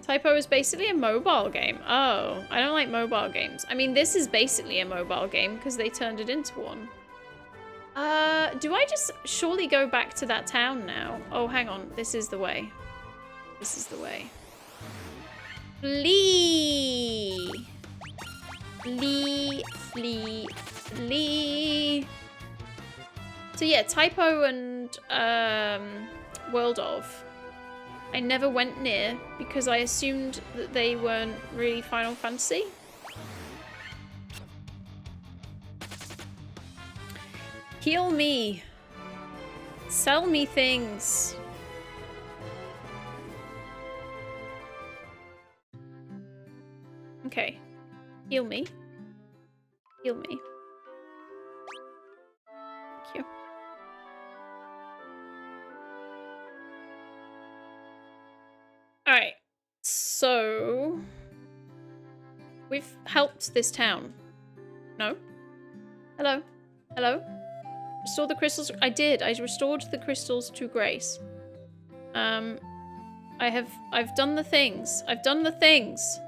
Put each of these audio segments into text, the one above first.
Typo is basically a mobile game. Oh, I don't like mobile games. I mean, this is basically a mobile game because they turned it into one. Do I just surely go back to that town now? Oh, hang on. This is the way. This is the way. Flee! Flee, flee, flee. So yeah, Typo and World of. I never went near because I assumed that they weren't really Final Fantasy. Heal me. Sell me things. Okay. Heal me. Heal me. Thank you. Alright. So... we've helped this town. No? Hello? Hello? Restore the crystals. I did. I restored the crystals to Grace. I've done the things. I've done the things.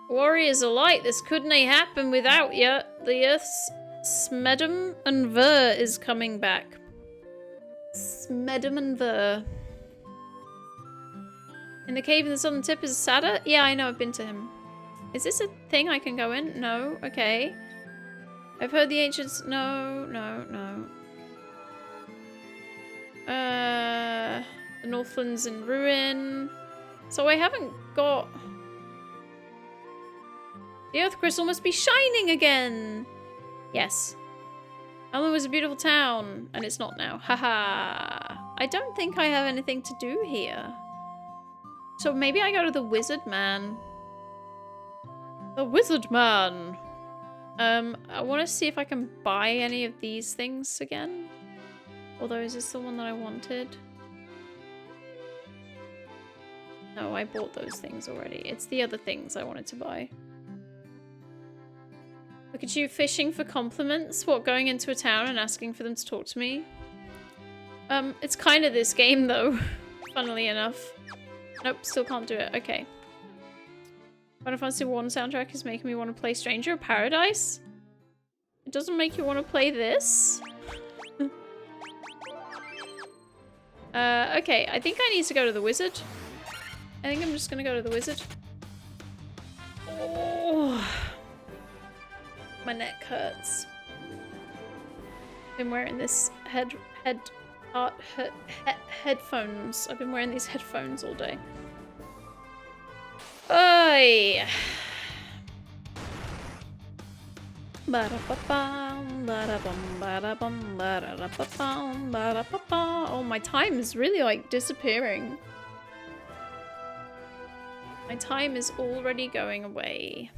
Warriors are light. This couldn't happen without you. The Earth's Smedum and Ver is coming back. Smedum and Ver. In the cave in the southern tip is Sada? Yeah, I know. I've been to him. Is this a thing I can go in? No. Okay. I've heard the ancients... No, no, no. The Northland's in ruin. So I haven't got... The Earth Crystal must be shining again! Yes. Melmond was a beautiful town, and it's not now. Haha. I don't think I have anything to do here. So maybe I go to the Wizard Man. The Wizard Man! I want to see if I can buy any of these things again. Although, is this the one that I wanted? No, I bought those things already. It's the other things I wanted to buy. Look at you fishing for compliments. What, going into a town and asking for them to talk to me? It's kind of this game though, funnily enough. Nope, still can't do it. Okay. Final Fantasy 1 soundtrack is making me want to play Stranger of Paradise. It doesn't make you want to play this. Okay, I think I need to go to the wizard. I think I'm just gonna go to the wizard. Oh, my neck hurts. Been wearing this headphones. I've been wearing these headphones all day. Oi! Oh, my time is really like disappearing. My time is already going away.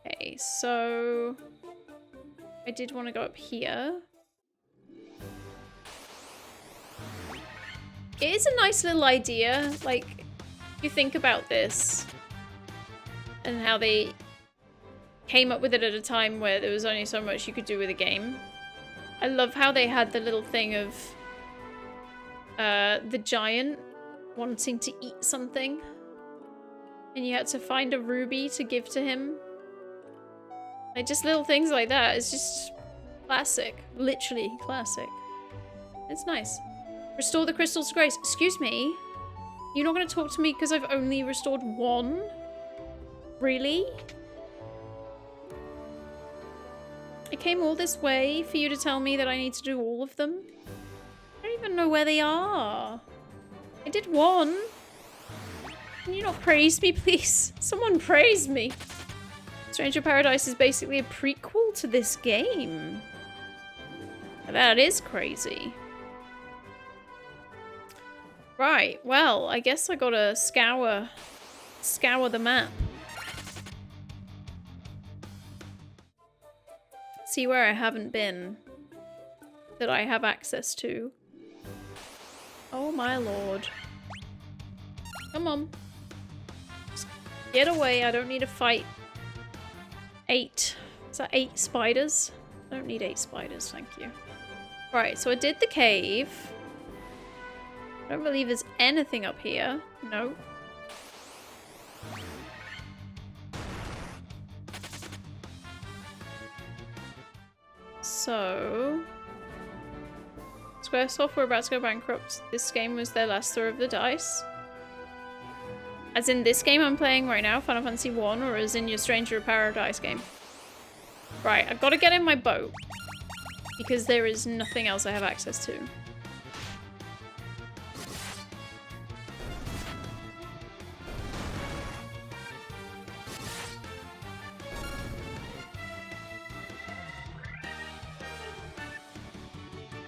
Okay, so I did want to go up here. It is a nice little idea, like, you think about this and how they came up with it at a time where there was only so much you could do with a game. I love how they had the little thing of the giant wanting to eat something and you had to find a ruby to give to him. Like, just little things like that. It's just classic. Literally classic. It's nice. Restore the crystals to Grace. Excuse me? You're not going to talk to me because I've only restored one? Really? I came all this way for you to tell me that I need to do all of them? I don't even know where they are. I did one. Can you not praise me, please? Someone praise me. Stranger Paradise is basically a prequel to this game. That is crazy. Right, well, I guess I gotta scour the map. See where I haven't been that I have access to. Oh my lord. Come on. Just get away, I don't need to fight 8. Is that 8 spiders? I don't need 8 spiders, thank you. Right, so I did the cave. I don't believe there's anything up here. No. So... Squaresoft were about to go bankrupt. This game was their last throw of the dice. As in this game I'm playing right now, Final Fantasy 1, or as in your Stranger of Paradise game? Right, I've got to get in my boat. Because there is nothing else I have access to.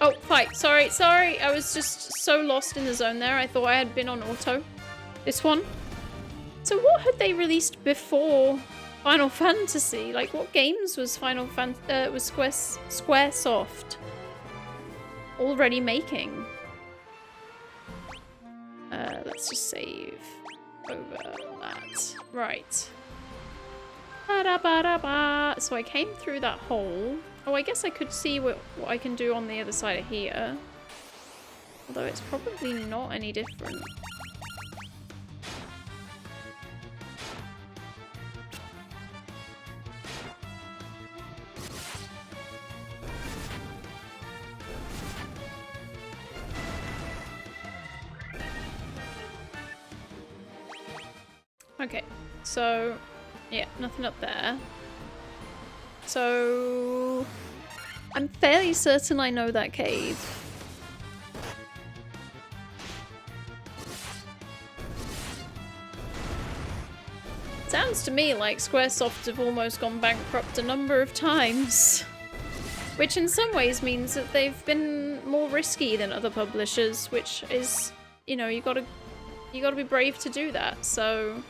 Oh, fight. Sorry, sorry. I was just so lost in the zone there. I thought I had been on auto. This one. So what had they released before Final Fantasy? Like, what games was was Squaresoft already making? Let's just save over that. Right. Ba-da-ba-da-ba. So I came through that hole. Oh, I guess I could see what I can do on the other side of here. Although it's probably not any different. Okay, so yeah, nothing up there. So I'm fairly certain I know that cave. Sounds to me like Squaresoft have almost gone bankrupt a number of times. Which in some ways means that they've been more risky than other publishers, which is, you know, you gotta be brave to do that, so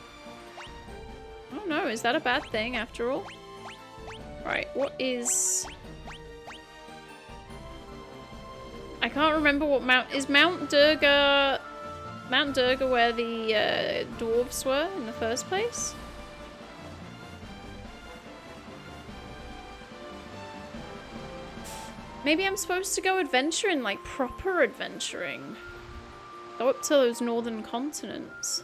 I don't know, is that a bad thing after all? Right, what is... I can't remember what is Mount Durga where the dwarves were in the first place? Maybe I'm supposed to go adventuring, like proper adventuring. Go up to those northern continents.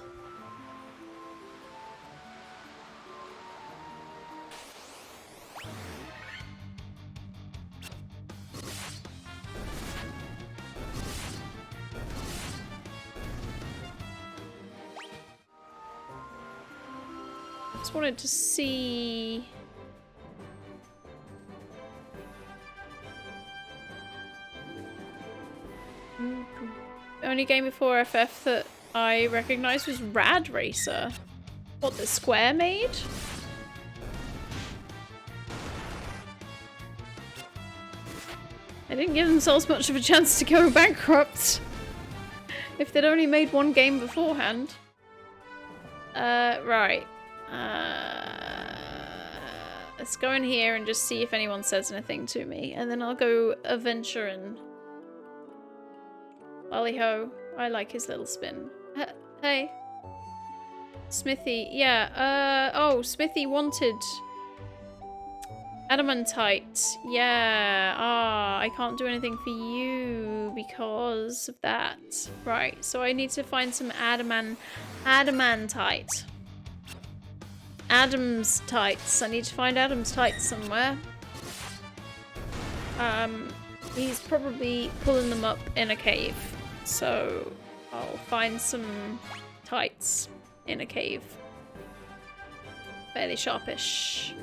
Just wanted to see... The only game before FF that I recognised was Rad Racer. What, the Square made? They didn't give themselves much of a chance to go bankrupt. If they'd only made one game beforehand. Right. Let's go in here and just see if anyone says anything to me. And then I'll go adventuring. Ollie ho. I like his little spin. Hey. Smithy. Yeah. Oh, Smithy wanted... Adamantite. Yeah. Ah, I can't do anything for you because of that. Right. So I need to find some adamantite. Adam's tights. I need to find Adam's tights somewhere. He's probably pulling them up in a cave. So I'll find some tights in a cave. Fairly sharpish.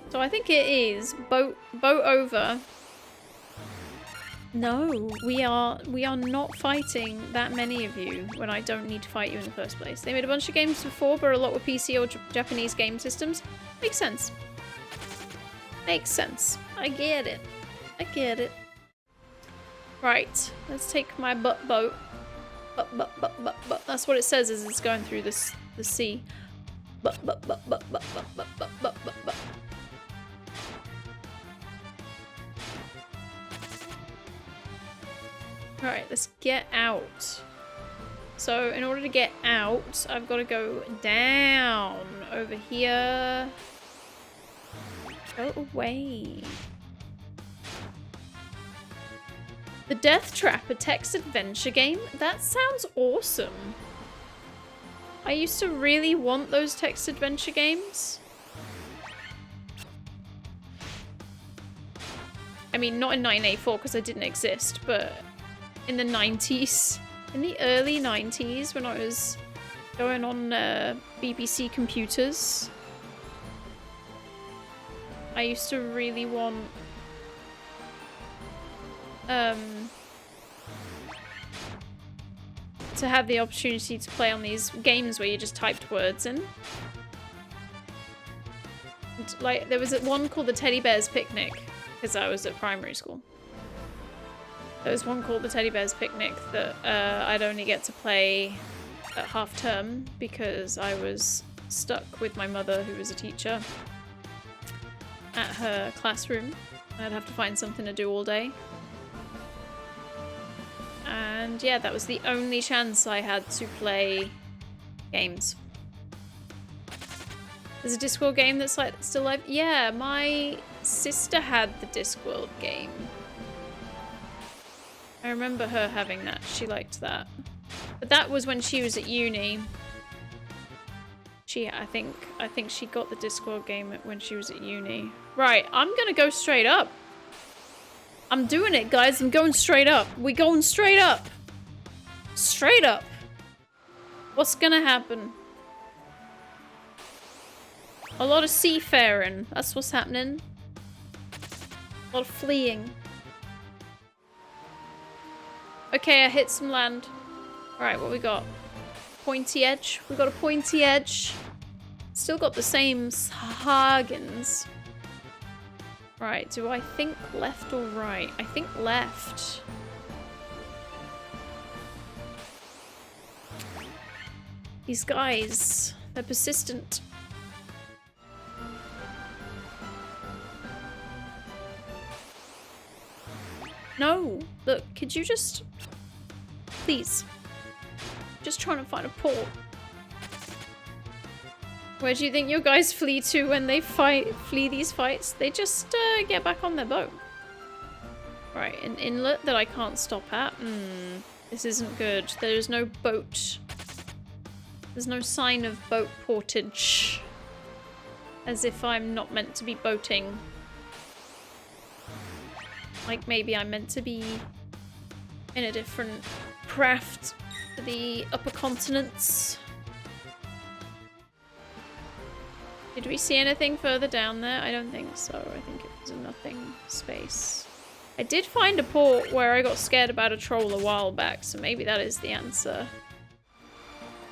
So I think it is boat over. No, we are not fighting that many of you when I don't need to fight you in the first place. They made a bunch of games before, but a lot were PC or Japanese game systems. Makes sense. Makes sense. I get it. I get it. Right, let's take my boat. That's what it says as it's going through the sea. Right, let's get out. So in order to get out, I've got to go down over here. Go away. The Death Trap, a text adventure game? That sounds awesome. I used to really want those text adventure games. I mean, not in 1984 because I didn't exist, but in the 90s. In the early 90s when I was going on BBC computers. I used to really want to have the opportunity to play on these games where you just typed words in. And, like, there was one called the Teddy Bear's Picnic, because I was at primary school. There was one called the Teddy Bear's Picnic that I'd only get to play at half term because I was stuck with my mother, who was a teacher, at her classroom. I'd have to find something to do all day. And yeah, that was the only chance I had to play games. There's a Discworld game that's like still live. Yeah, my sister had the Discworld game. I remember her having that. She liked that. But that was when she was at uni. I think she got the Discworld game when she was at uni. Right, I'm gonna go straight up. I'm doing it, guys. I'm going straight up. We're going straight up. Straight up. What's gonna happen? A lot of seafaring. That's what's happening. A lot of fleeing. Okay, I hit some land. Alright, what we got? Pointy edge. We got a pointy edge. Still got the same Hagens. Right, do I think left or right? I think left. These guys, they're persistent. No! Look, could you just... Please. Just trying to find a port. Where do you think your guys flee to when they flee these fights? They just get back on their boat. Right, an inlet that I can't stop at. This isn't good. There's no boat. There's no sign of boat portage. As if I'm not meant to be boating. Like maybe I'm meant to be in a different craft for the upper continents. Did we see anything further down there? I don't think so. I think it was a nothing space. I did find a port where I got scared about a troll a while back, so maybe that is the answer.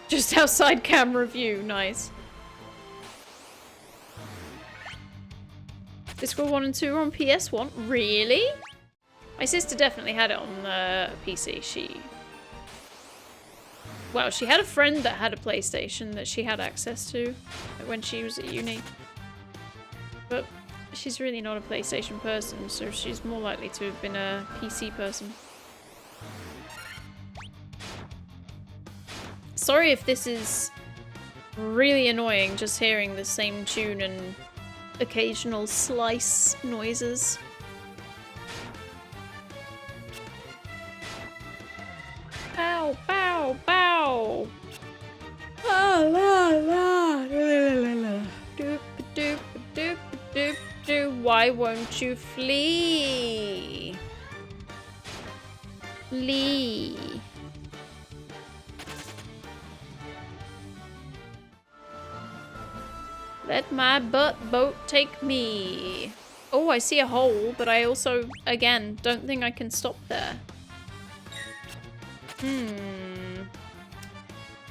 Just outside camera view. Nice. Discworld 1 and 2 are on PS1? Really? My sister definitely had it on PC. Well, she had a friend that had a PlayStation that she had access to when she was at uni. But she's really not a PlayStation person, so she's more likely to have been a PC person. Sorry if this is really annoying, just hearing the same tune and occasional slice noises. Bow, bow, bow. La la la. Doop doop doop doop doop. Why won't you flee? Flee. Let my butt boat take me. Oh, I see a hole, but I also, again, don't think I can stop there.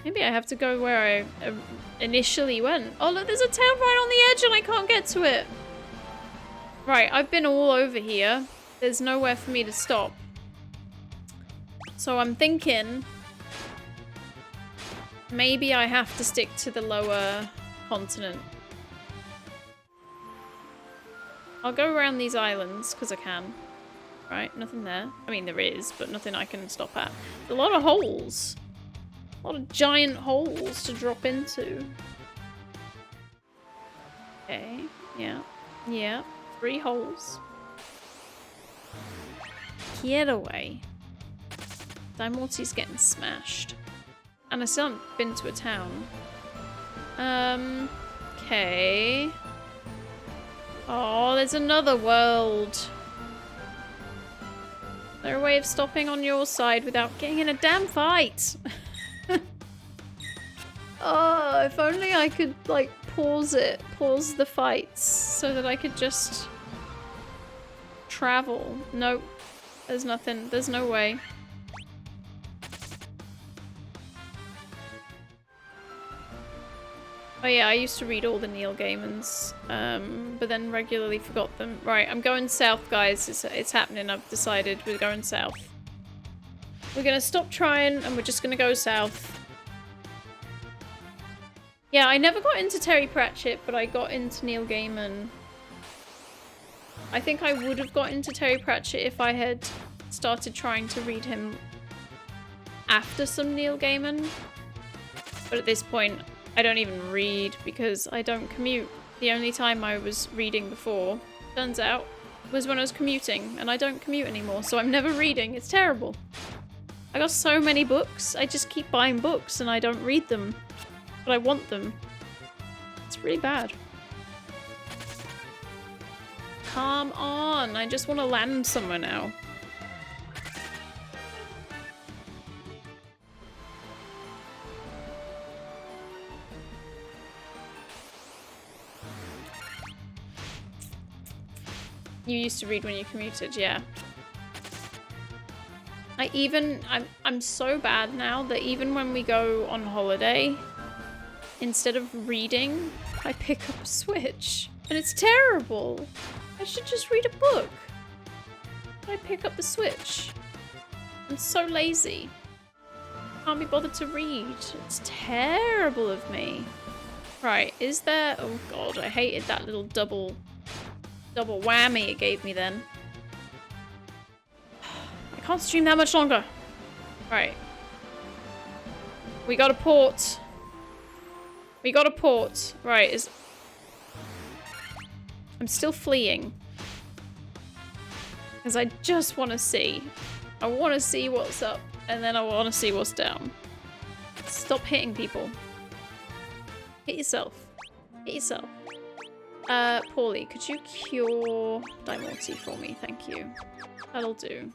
Maybe I have to go where I initially went. Oh, look, there's a town right on the edge and I can't get to it. Right, I've been all over here. There's nowhere for me to stop. So I'm thinking maybe I have to stick to the lower continent. I'll go around these islands, because I can. Right, nothing there. I mean, there is, but nothing I can stop at. A lot of holes. A lot of giant holes to drop into. Okay, yeah. Yeah, 3 holes. Get away. Daimorti's getting smashed. And I still haven't been to a town. Okay. Oh, there's another world. Is there a way of stopping on your side without getting in a damn fight? Oh, if only I could, like, pause the fights, so that I could just travel. Nope. There's nothing. There's no way. Oh yeah, I used to read all the Neil Gaimans, but then regularly forgot them. Right, I'm going south, guys. It's happening. I've decided we're going south. We're gonna stop trying, and we're just gonna go south. Yeah, I never got into Terry Pratchett, but I got into Neil Gaiman. I think I would have got into Terry Pratchett if I had started trying to read him after some Neil Gaiman. But at this point, I don't even read because I don't commute. The only time I was reading before, turns out, was when I was commuting, and I don't commute anymore, so I'm never reading. It's terrible. I got so many books, I just keep buying books and I don't read them. But I want them. It's really bad. Come on, I just want to land somewhere now. You used to read when you commuted, yeah. I'm so bad now that even when we go on holiday, instead of reading, I pick up a Switch. And it's terrible. I should just read a book. I pick up the Switch. I'm so lazy. Can't be bothered to read. It's terrible of me. Right, is there... Oh god, I hated that little double whammy it gave me then. I can't stream that much longer. Right. We got a port. We got a port. Right, is... I'm still fleeing. Because I just want to see. I want to see what's up, and then I want to see what's down. Stop hitting people. Hit yourself. Hit yourself. Paulie, could you cure Daimorti for me? Thank you. That'll do.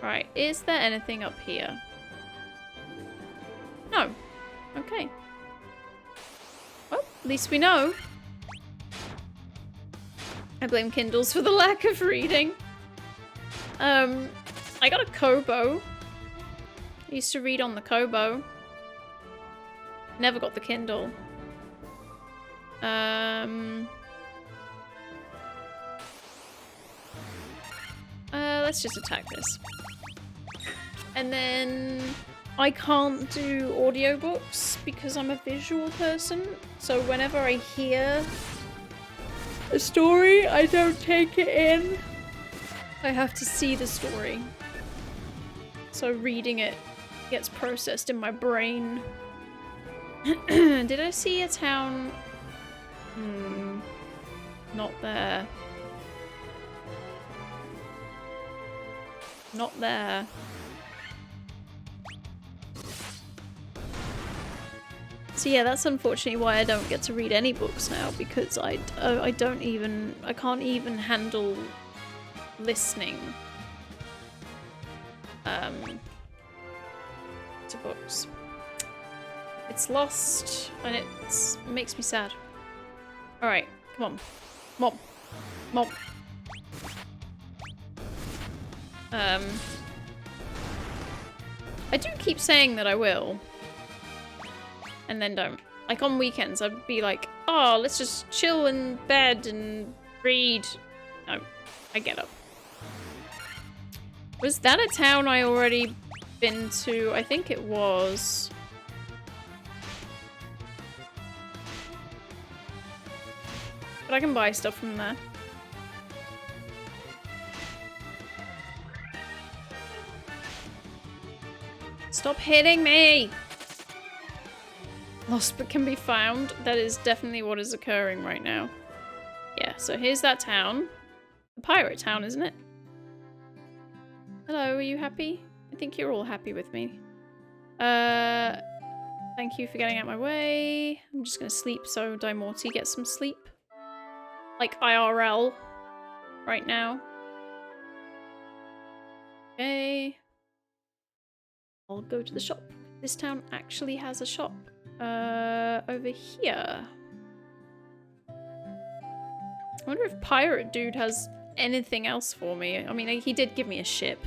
Right, is there anything up here? No. Okay. Well, at least we know. I blame Kindles for the lack of reading. I got a Kobo. I used to read on the Kobo. Never got the Kindle. Let's just attack this. And then I can't do audiobooks because I'm a visual person. So whenever I hear a story, I don't take it in. I have to see the story. So reading it gets processed in my brain. Did I see a town? Not there. Not there. So yeah, that's unfortunately why I don't get to read any books now, because I can't even handle listening to books. It's lost and it makes me sad. Alright, come on. Mom. Mom. I do keep saying that I will. And then don't. Like on weekends, I'd be like, oh, let's just chill in bed and read. No, I get up. Was that a town I already been to? I think it was. But I can buy stuff from there. Stop hitting me! Lost but can be found. That is definitely what is occurring right now. Yeah, so here's that town. A pirate town, isn't it? Hello, are you happy? I think you're all happy with me. Thank you for getting out of my way. I'm just gonna sleep so Daimorti gets some sleep. Like IRL. Right now. Okay. I'll go to the shop. This town actually has a shop. Over here. I wonder if Pirate Dude has anything else for me. I mean, he did give me a ship.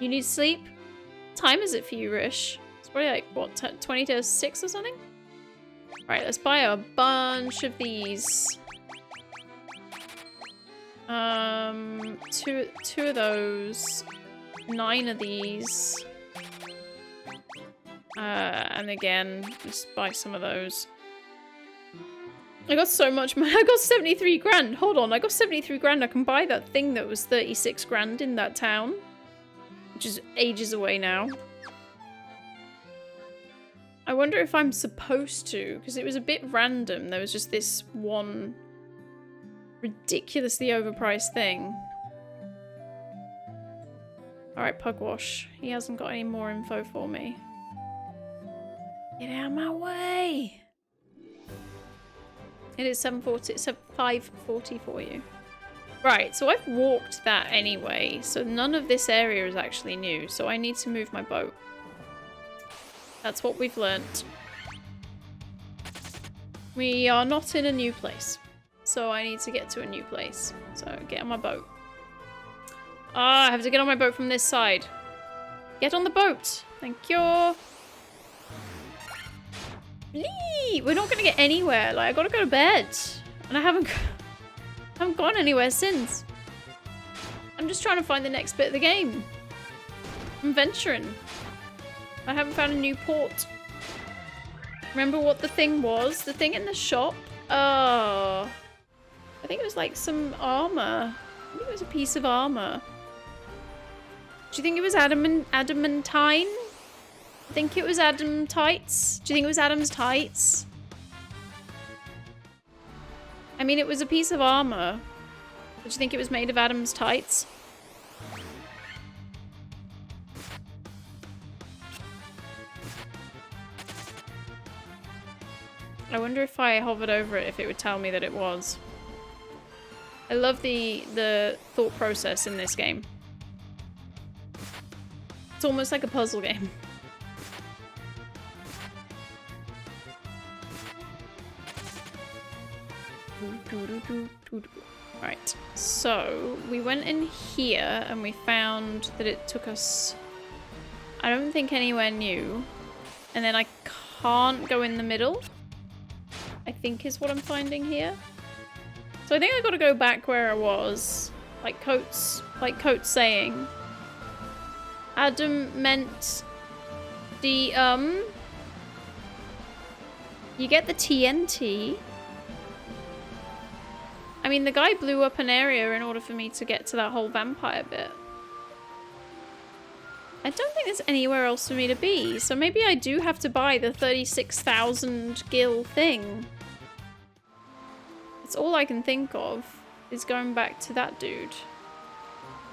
You need sleep? What time is it for you, Rish? It's probably like, what, 20 to 6 or something? Right, let's buy a bunch of these. Two of those. 9 of these. And again, just buy some of those. I got so much money. I got 73 grand. Hold on, I got 73 grand. I can buy that thing that was 36 grand in that town. Which is ages away now. I wonder if I'm supposed to, because it was a bit random. There was just this one ridiculously overpriced thing. Alright, Pugwash. He hasn't got any more info for me. Get out of my way! It is 7:40. It's 5:40 for you. Right, so I've walked that anyway, so none of this area is actually new, so I need to move my boat. That's what we've learnt. We are not in a new place, so I need to get to a new place. So get on my boat. Ah, I have to get on my boat from this side. Get on the boat. Thank you. We're not gonna get anywhere. Like, I gotta go to bed, and I haven't gone anywhere since. I'm just trying to find the next bit of the game. I'm venturing. I haven't found a new port. Remember what the thing was? The thing in the shop? Oh. I think it was like some armor. I think it was a piece of armor. Do you think it was adamantine? I think it was Adam tights. Do you think it was Adam's tights? I mean, it was a piece of armor. Did you think it was made of Adam's tights? I wonder if I hovered over it, if it would tell me that it was. I love the thought process in this game. It's almost like a puzzle game. Right, so we went in here and we found that it took us, I don't think, anywhere new. And then I can't go in the middle, I think is what I'm finding here. So I think I gotta go back where I was. Like Coates saying. Adam meant the, you get the TNT. I mean, the guy blew up an area in order for me to get to that whole vampire bit. I don't think there's anywhere else for me to be, so maybe I do have to buy the 36,000 gil thing. It's all I can think of, is going back to that dude.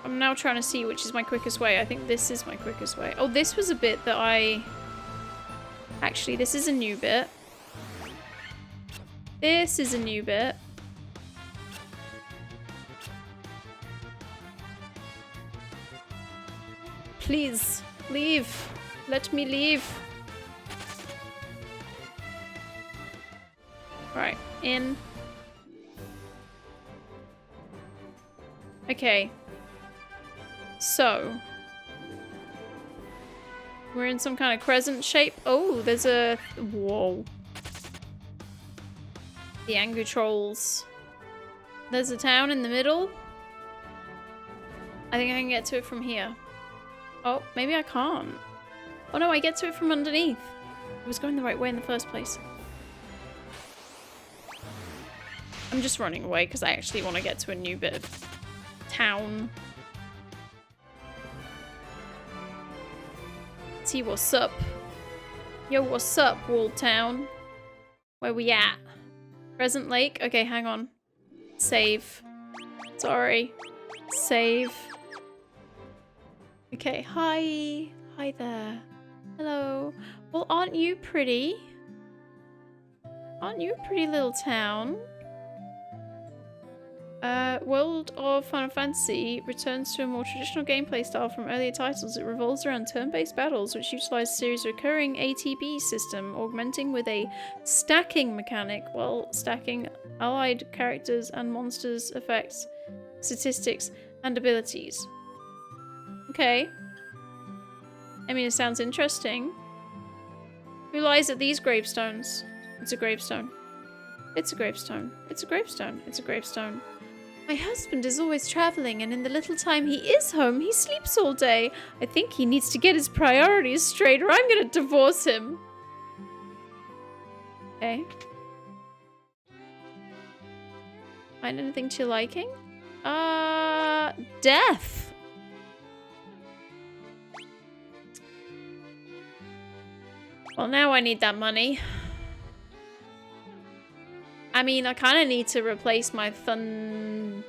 I'm now trying to see which is my quickest way. I think this is my quickest way. Oh, this was a bit that I... Actually, this is a new bit. This is a new bit. Please, leave. Let me leave. Right, in. Okay. So. We're in some kind of crescent shape. Oh, there's a... Whoa. The Angry Trolls. There's a town in the middle. I think I can get to it from here. Oh, maybe I can't. Oh no, I get to it from underneath. I was going the right way in the first place. I'm just running away because I actually want to get to a new bit of town. See what's up. Yo, what's up, Walled Town? Where we at? Crescent Lake? Okay, hang on. Save. Sorry. Save. Okay, hi. Hi there. Hello. Well, aren't you pretty? Aren't you a pretty little town? World of Final Fantasy returns to a more traditional gameplay style from earlier titles. It revolves around turn-based battles, which utilize a series of recurring ATB system, augmenting with a stacking mechanic while stacking allied characters and monsters' effects, statistics, and abilities. Okay. I mean, it sounds interesting. Who lies at these gravestones? It's a gravestone. It's a gravestone. It's a gravestone. It's a gravestone. My husband is always traveling, and in the little time he is home, he sleeps all day. I think he needs to get his priorities straight, or I'm gonna divorce him. Okay. Find anything to your liking? Death. Well, now I need that money. I mean, I kind of need to replace my Thundara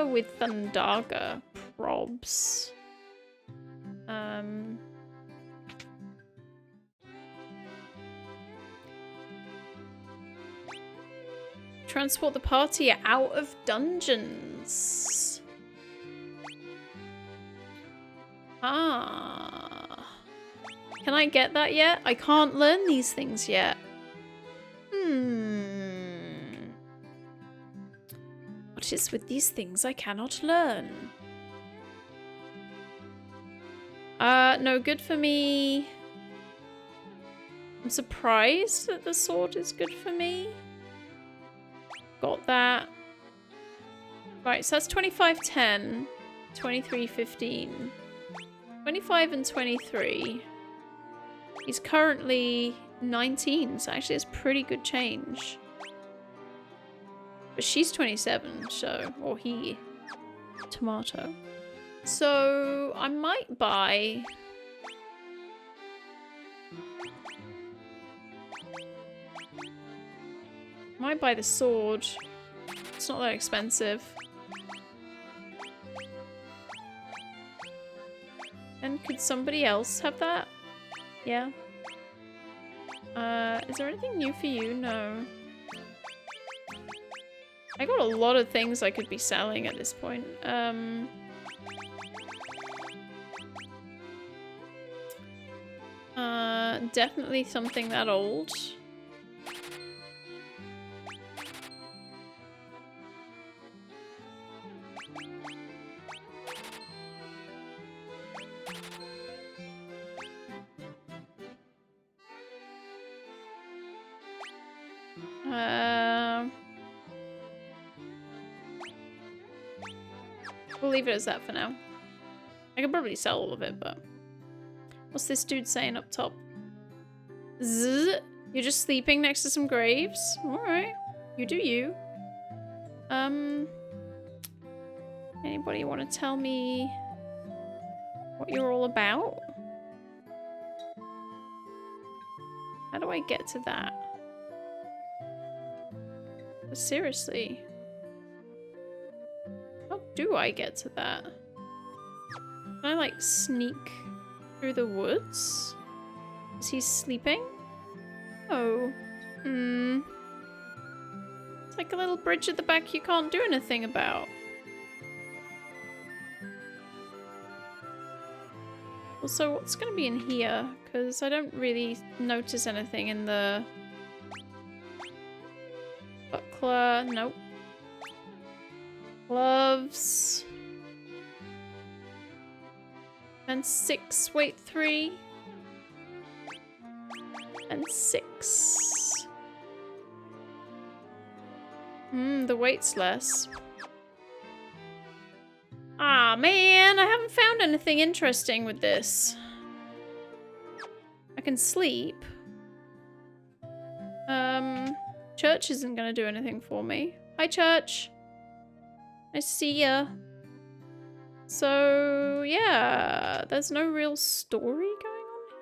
with Thundaga probs. Transport the party out of dungeons. Ah. Can I get that yet? I can't learn these things yet. What is with these things I cannot learn? No good for me. I'm surprised that the sword is good for me. Got that. Right, so that's 25-10, 23-15. 25 and 23. He's currently 19, so actually it's pretty good change. But she's 27, so... or he. Tomato. So, I might buy... might buy the sword. It's not that expensive. And could somebody else have that? Yeah. Is there anything new for you? No. I got a lot of things I could be selling at this point. Definitely something that old. We'll leave it as that for now. I could probably sell all of it, but... What's this dude saying up top? Zzz, you're just sleeping next to some graves? Alright. You do you. Anybody want to tell me what you're all about? How do I get to that? But seriously. How do I get to that? Can I like sneak through the woods? Is he sleeping? Oh. It's like a little bridge at the back you can't do anything about. Also, what's gonna be in here? Because I don't really notice anything in the... Buckler, nope. Gloves. And 6, wait, 3. And 6. The weight's less. Ah, man, I haven't found anything interesting with this. I can sleep. Church isn't gonna do anything for me. Hi, Church. Nice to see ya. So, yeah, there's no real story going on.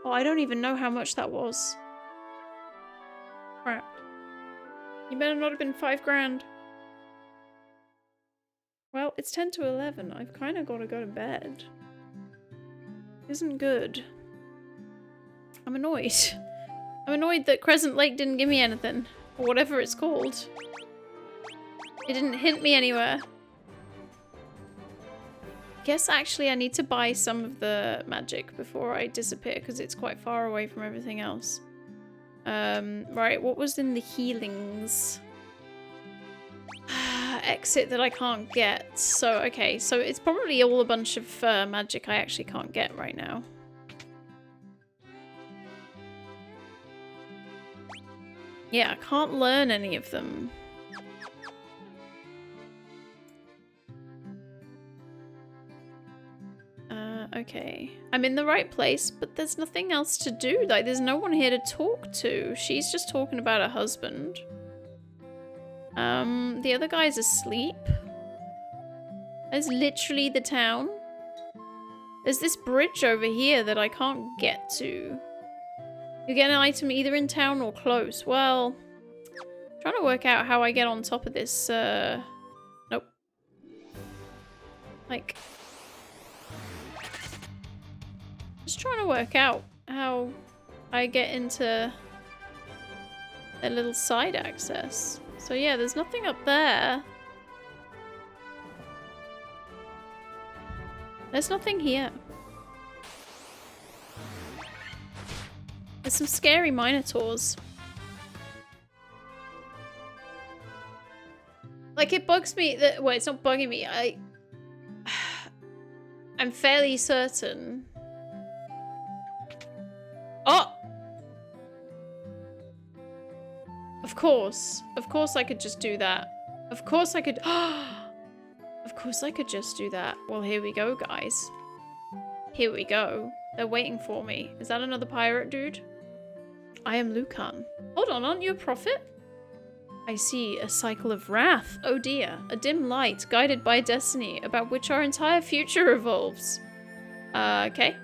Oh, I don't even know how much that was. Crap. You better not have been 5 grand. Well, it's 10 to 11. I've kind of got to go to bed. Isn't good. I'm annoyed. I'm annoyed that Crescent Lake didn't give me anything. Or whatever it's called. It didn't hint me anywhere. Guess actually I need to buy some of the magic before I disappear because it's quite far away from everything else. Right, what was in the healings? Exit that I can't get. So, okay, so it's probably all a bunch of magic I actually can't get right now. Yeah, I can't learn any of them. Okay. I'm in the right place, but there's nothing else to do. Like, there's no one here to talk to. She's just talking about her husband. The other guy's asleep. There's literally the town. There's this bridge over here that I can't get to. You get an item either in town or close. Well, I'm trying to work out how I get on top of this, nope. Like... Just trying to work out how I get into a little side access. So yeah, there's nothing up there. There's nothing here. There's some scary minotaurs. Like, it bugs me that... Well, it's not bugging me. I'm fairly certain... Oh! Of course I could just do that. Of course I could... Of course I could just do that. Well, here we go, guys. Here we go. They're waiting for me. Is that another pirate dude? I am Lucan. Hold on, aren't you a prophet? I see a cycle of wrath. Oh dear. A dim light, guided by destiny, about which our entire future revolves. Okay.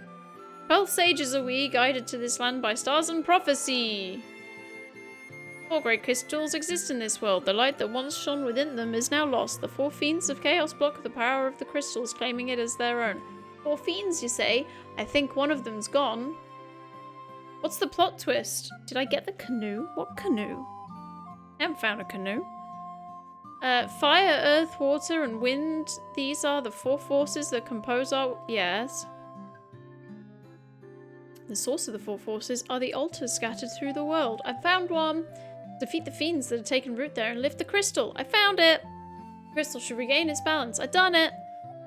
12 sages are we, guided to this land by stars and prophecy. 4 great crystals exist in this world. The light that once shone within them is now lost. The 4 fiends of chaos block the power of the crystals, claiming it as their own. 4 fiends, you say? I think one of them's gone. What's the plot twist? Did I get the canoe? What canoe? I haven't found a canoe. Fire, earth, water, and wind. These are the 4 forces that compose our... Yes. The source of the 4 forces are the altars scattered through the world. I found one. Defeat the fiends that have taken root there and lift the crystal. I found it. The crystal should regain its balance. I done it.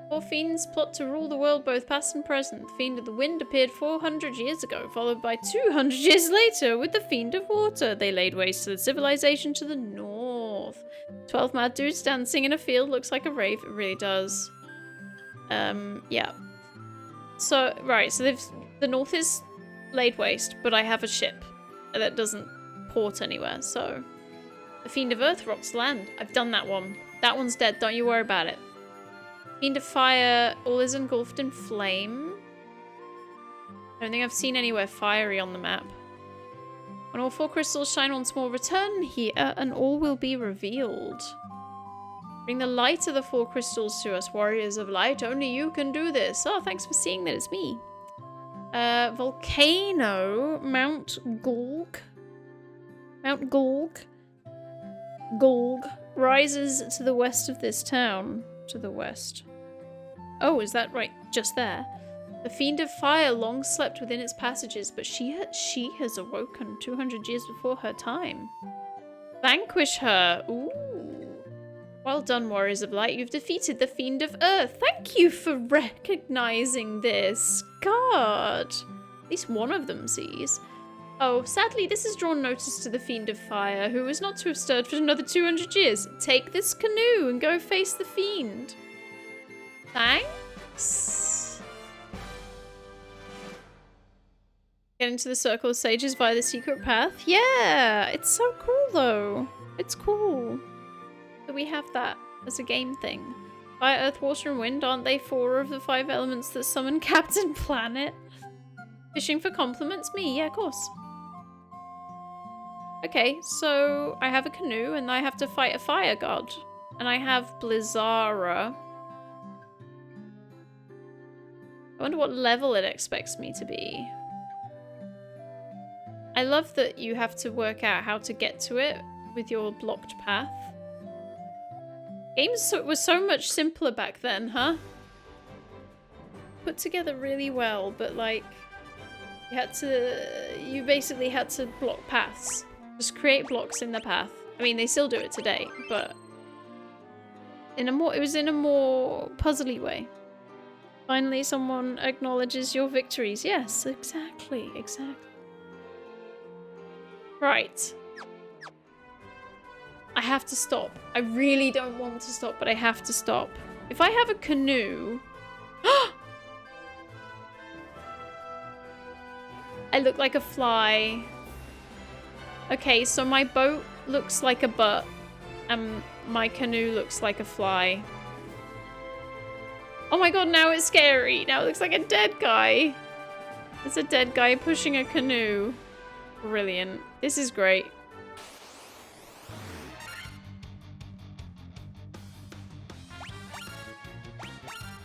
4 fiends plot to rule the world, both past and present. The fiend of the wind appeared 400 years ago, followed by 200 years later with the fiend of water. They laid waste to the civilization to the north. 12 mad dudes dancing in a field looks like a rave. It really does. Yeah. So, right, so the north is laid waste, but I have a ship that doesn't port anywhere, so... The Fiend of Earth rocks land. I've done that one. That one's dead, don't you worry about it. Fiend of Fire, all is engulfed in flame. I don't think I've seen anywhere fiery on the map. When all 4 crystals shine once more, return here and all will be revealed. Bring the light of the 4 crystals to us, warriors of light. Only you can do this. Oh, thanks for seeing that it's me. Volcano, Mount Gulg. Mount Gulg. Gulg rises to the west of this town. To the west. Oh, is that right? Just there. The Fiend of Fire long slept within its passages, but she has awoken 200 years before her time. Vanquish her. Ooh. Well done, warriors of light. You've defeated the Fiend of Earth. Thank you for recognizing this. God. At least one of them sees. Oh, sadly, this has drawn notice to the Fiend of Fire, who is not to have stirred for another 200 years. Take this canoe and go face the Fiend. Thanks. Get into the Circle of Sages via the secret path. Yeah, it's so cool, though. It's cool that we have that as a game thing. Fire, Earth, Water, and Wind, aren't they 4 of the 5 elements that summon Captain Planet? Fishing for compliments? Me? Yeah, of course. Okay, so I have a canoe and I have to fight a fire god. And I have Blizzara. I wonder what level it expects me to be. I love that you have to work out how to get to it with your blocked path. Games was so much simpler back then, huh? Put together really well, but like you basically had to block paths. Just create blocks in the path. I mean, they still do it today, but it was in a more puzzly way. Finally, someone acknowledges your victories. Yes, exactly. Right. I have to stop. I really don't want to stop, but I have to stop. If I have a canoe... I look like a fly. Okay, so my boat looks like a butt, and my canoe looks like a fly. Oh my god, now it's scary. Now it looks like a dead guy. It's a dead guy pushing a canoe. Brilliant. This is great.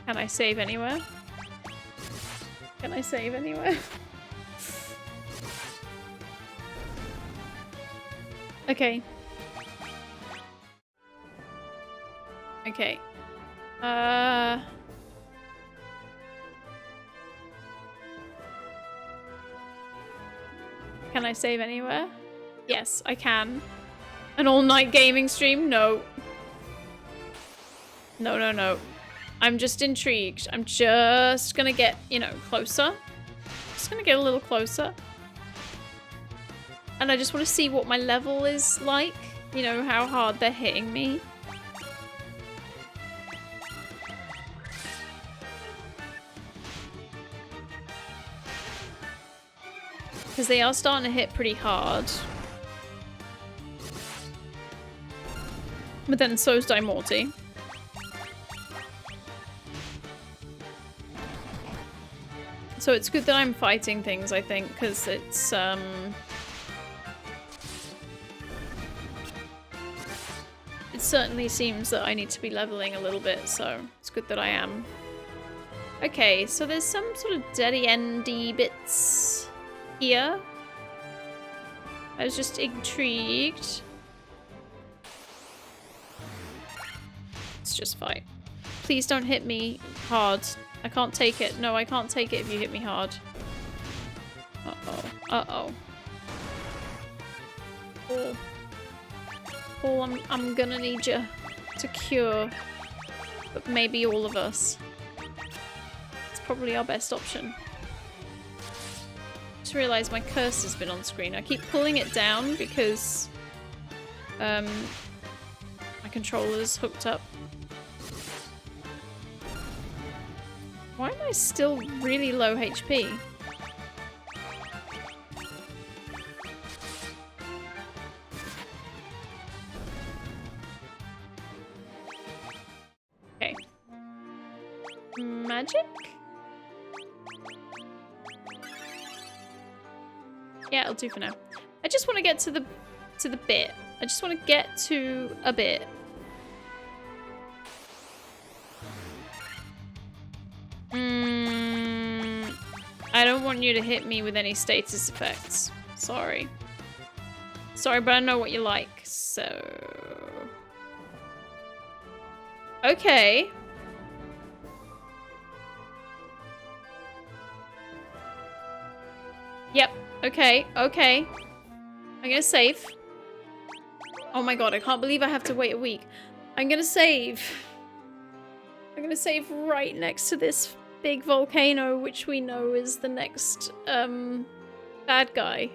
Can I save anywhere? Can I save anywhere? Okay. Okay. Can I save anywhere? Yes, I can. An all-night gaming stream? No. No. I'm just intrigued. I'm just gonna get, you know, closer. Just gonna get a little closer. And I just want to see what my level is like. You know, how hard they're hitting me. Because they are starting to hit pretty hard. But then so's Daimorty. So it's good that I'm fighting things, I think, because it's, it certainly seems that I need to be leveling a little bit, so it's good that I am. Okay, so there's some sort of deady-endy bits here. I was just intrigued. Let's just fight. Please don't hit me hard. I can't take it. No, I can't take it if you hit me hard. Uh-oh. Paul, I'm gonna need you to cure. But maybe all of us. It's probably our best option. Just realised my cursor's been on screen. I keep pulling it down because my controller's hooked up. Why am I still really low HP? Okay. Magic? Yeah, it'll do for now. I just want to get to the bit. I just want to get to a bit. I don't want you to hit me with any status effects. Sorry. Sorry, but I know what you like, so... Okay. Yep. Okay. I'm gonna save. Oh my god, I can't believe I have to wait a week. I'm gonna save. I'm gonna save right next to this big volcano, which we know is the next, bad guy.